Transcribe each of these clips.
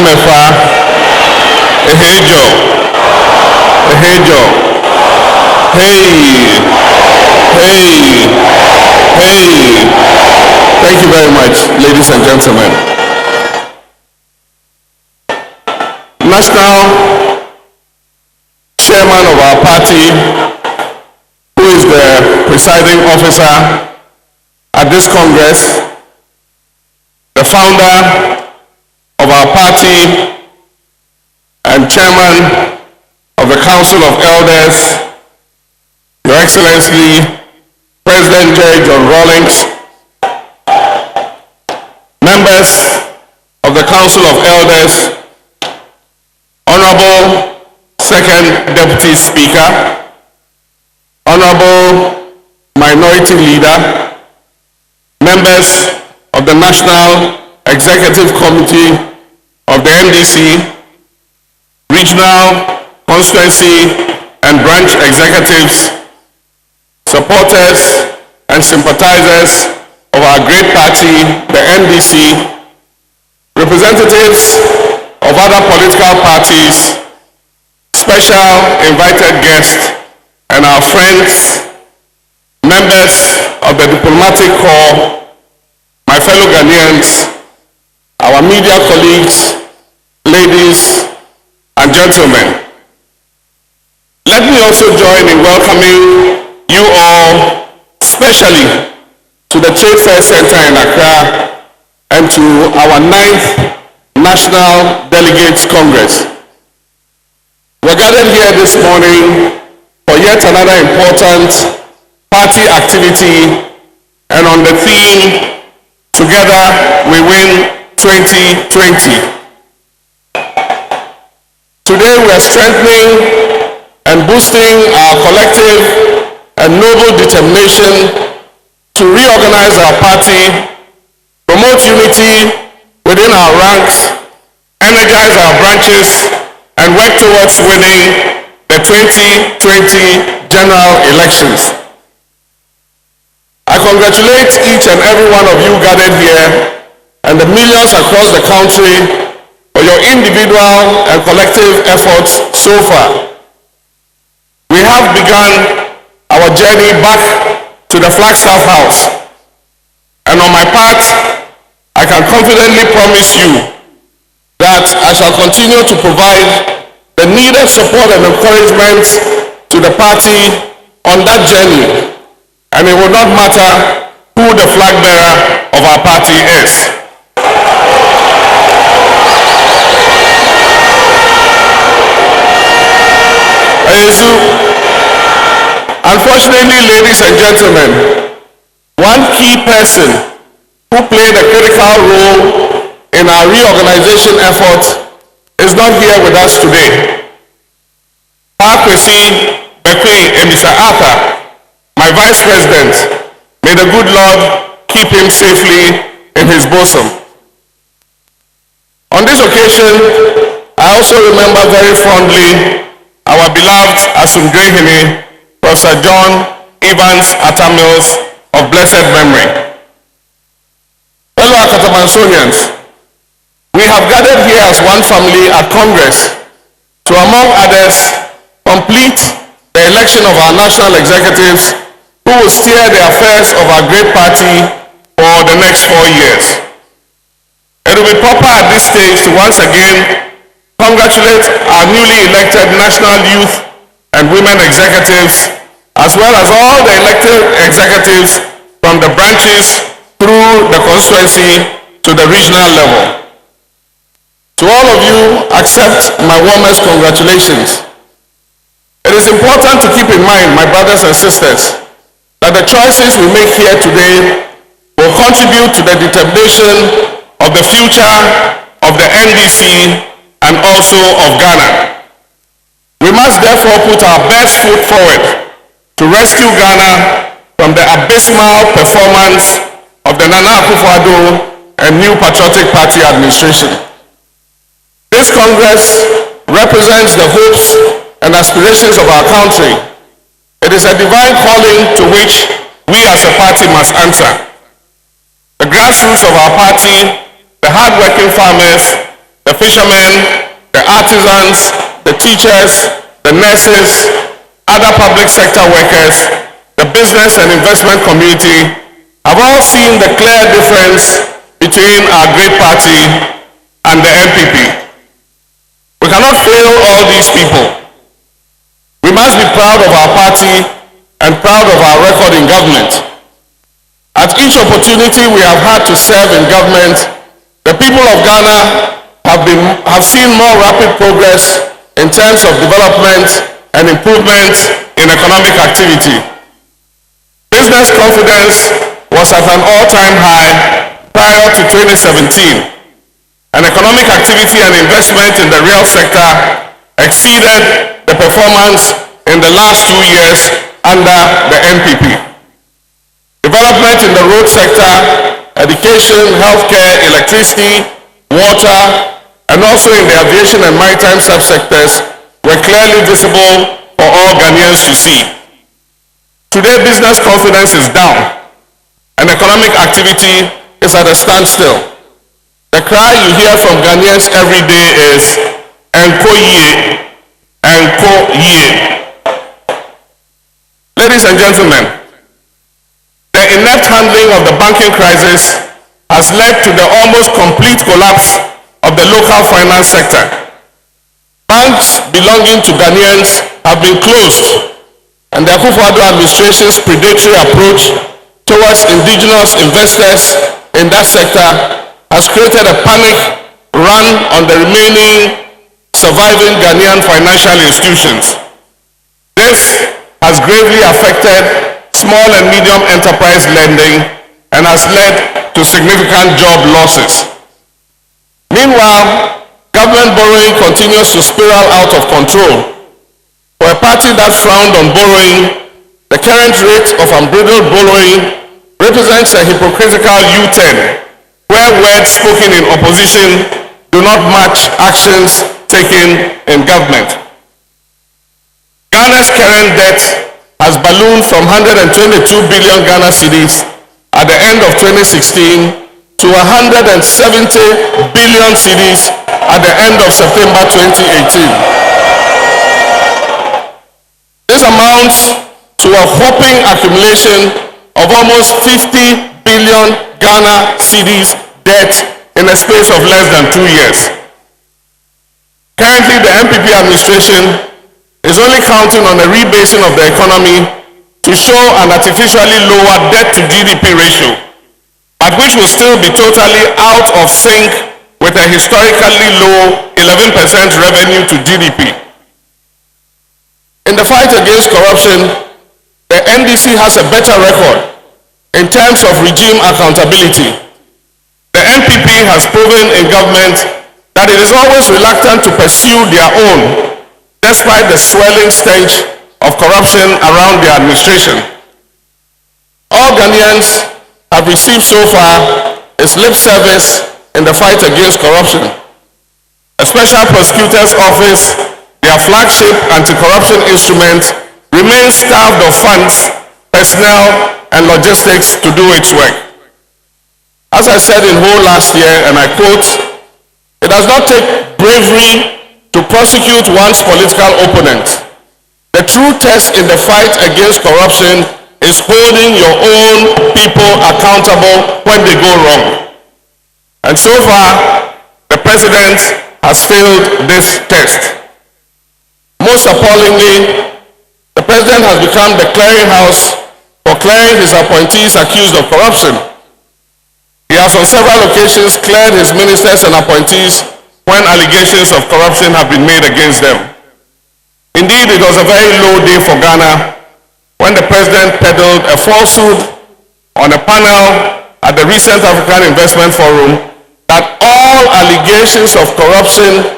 Amefa, Ehejo, hey. Thank you very much, ladies and gentlemen. National Chairman of our party, who is the presiding officer at this Congress, the founder of our party and chairman of the Council of Elders, Your Excellency, President John Mahama, members of the Council of Elders, Honorable Second Deputy Speaker, Honorable Minority Leader, members of the National Executive Committee of the NDC, regional, constituency, and branch executives, supporters and sympathizers of our great party, the NDC, representatives of other political parties, special invited guests, and our friends, members of the diplomatic corps, my fellow Ghanaians, our media colleagues, ladies and gentlemen. Let me also join in welcoming you all, especially to the Trade Fair Center in Accra and to our 9th National Delegates Congress. We're gathered here this morning for yet another important party activity and on the theme, Together We Win 2020. Today we are strengthening and boosting our collective and noble determination to reorganize our party, promote unity within our ranks, energize our branches, and work towards winning the 2020 general elections. I congratulate each and every one of you gathered here and the millions across the country for your individual and collective efforts so far. We have begun our journey back to the Flagstaff House, and on my part, I can confidently promise you that I shall continue to provide the needed support and encouragement to the party on that journey, and it will not matter who the flag bearer of our party is. Unfortunately, ladies and gentlemen, one key person who played a critical role in our reorganization effort is not here with us today. Pakwesi Bekwe Emisa Aka, my Vice President, may the good Lord keep him safely in his bosom. On this occasion, I also remember very fondly our beloved Asumdrehene, Professor John Evans Atamils of blessed memory. Fellow Akatamansonians, we have gathered here as one family at Congress to, among others, complete the election of our national executives who will steer the affairs of our great party for the next 4 years. It will be proper at this stage to once again congratulate our newly elected national youth and women executives, as well as all the elected executives from the branches through the constituency to the regional level. To all of you, accept my warmest congratulations. It is important to keep in mind, my brothers and sisters, that the choices we make here today will contribute to the determination of the future of the NDC and also of Ghana. We must therefore put our best foot forward to rescue Ghana from the abysmal performance of the Nana Akufo-Addo and New Patriotic Party administration. This Congress represents the hopes and aspirations of our country. It is a divine calling to which we as a party must answer. The grassroots of our party, the hard-working farmers, the fishermen, the artisans, the teachers, the nurses, other public sector workers, the business and investment community have all seen the clear difference between our great party and the NPP. We cannot fail all these people. We must be proud of our party and proud of our record in government. At each opportunity we have had to serve in government, the people of Ghana have seen more rapid progress in terms of development and improvement in economic activity. Business confidence was at an all-time high prior to 2017, and economic activity and investment in the real sector exceeded the performance in the last 2 years under the NPP. Development in the road sector, education, healthcare, electricity, water, and also in the aviation and maritime subsectors were clearly visible for all Ghanaians to see. Today, business confidence is down, and economic activity is at a standstill. The cry you hear from Ghanaians every day is, "Enko ye, enko ye." Ladies and gentlemen, the inept handling of the banking crisis has led to the almost complete collapse of the local finance sector. Banks belonging to Ghanaians have been closed, and the Akufo-Addo administration's predatory approach towards indigenous investors in that sector has created a panic run on the remaining surviving Ghanaian financial institutions. This has gravely affected small and medium enterprise lending and has led to significant job losses. Meanwhile, government borrowing continues to spiral out of control. For a party that frowned on borrowing, the current rate of unbridled borrowing represents a hypocritical U-turn, where words spoken in opposition do not match actions taken in government. Ghana's current debt has ballooned from 122 billion Ghana cedis at the end of 2016 to 170 billion cedis at the end of September 2018. This amounts to a whopping accumulation of almost 50 billion Ghana cedis debt in a space of less than 2 years. Currently, the NPP administration is only counting on a rebasing of the economy to show an artificially lower debt to GDP ratio, but which will still be totally out of sync with a historically low 11% revenue to GDP. In the fight against corruption, the NDC has a better record in terms of regime accountability. The NPP has proven in government that it is always reluctant to pursue their own, despite the swelling stench of corruption around their administration. All Ghanaians have received so far is lip service in the fight against corruption. A special prosecutor's office, their flagship anti-corruption instrument, remains starved of funds, personnel, and logistics to do its work. As I said in whole last year, and I quote, "It does not take bravery to prosecute one's political opponent. The true test in the fight against corruption is holding your own people accountable when they go wrong." And so far, the president has failed this test. Most appallingly, the president has become the clearinghouse for clearing his appointees accused of corruption. He has on several occasions cleared his ministers and appointees when allegations of corruption have been made against them. Indeed, it was a very low day for Ghana when the president peddled a falsehood on a panel at the recent African Investment Forum that all allegations of corruption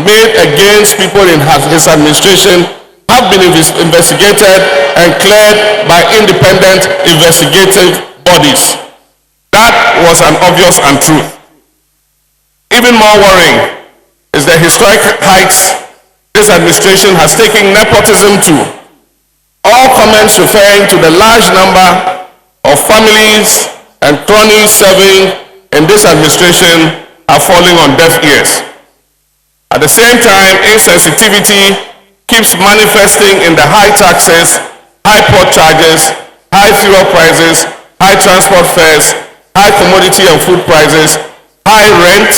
made against people in his administration have been investigated and cleared by independent investigative bodies. That was an obvious untruth. Even more worrying is the historic heights this administration has taken nepotism to. All comments referring to the large number of families and cronies serving in this administration are falling on deaf ears. At the same time, insensitivity keeps manifesting in the high taxes, high port charges, high fuel prices, high transport fares, high commodity and food prices, high rent,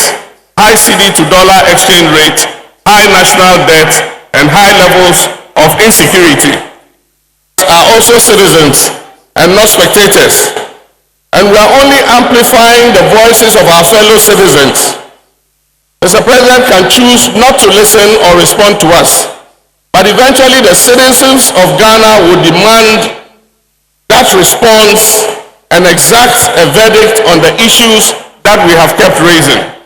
high CD to dollar exchange rate, high national debt, and high levels of insecurity. Are also citizens and not spectators, and we are only amplifying the voices of our fellow citizens. Mr. President can choose not to listen or respond to us, but eventually the citizens of Ghana will demand that response and exact a verdict on the issues that we have kept raising.